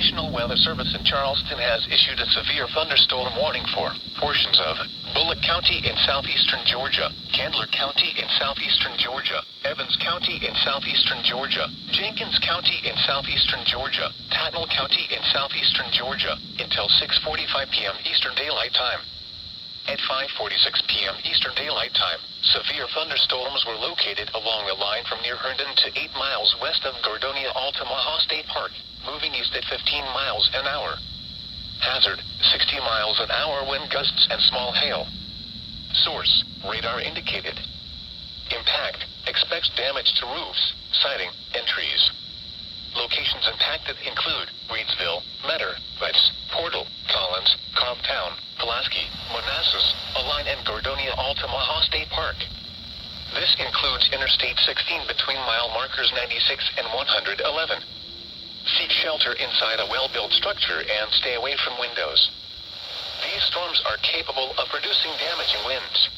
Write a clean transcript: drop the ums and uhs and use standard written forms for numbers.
National Weather Service in Charleston has issued a severe thunderstorm warning for portions of Bullock County in southeastern Georgia, Candler County in southeastern Georgia, Evans County in southeastern Georgia, Jenkins County in southeastern Georgia, Tattnall County in southeastern Georgia, until 6:45 p.m. Eastern Daylight Time. At 5:46 p.m. Eastern Daylight Time, severe thunderstorms were located along a line from near Herndon to 8 miles west of Gordonia-Altamaha State Park, moving east at 15 miles an hour. Hazard, 60 miles an hour wind gusts and small hail. Source, radar indicated. Impact, expects damage to roofs, siding, and trees. Locations impacted include Reedsville, Metter, Vets, Portal, Collins, Cobbtown, Pulaski, Manassas, Align, and Gordonia-Altamaha State Park. This includes Interstate 16 between mile markers 96 and 111. Seek shelter inside a well-built structure and stay away from windows. These storms are capable of producing damaging winds.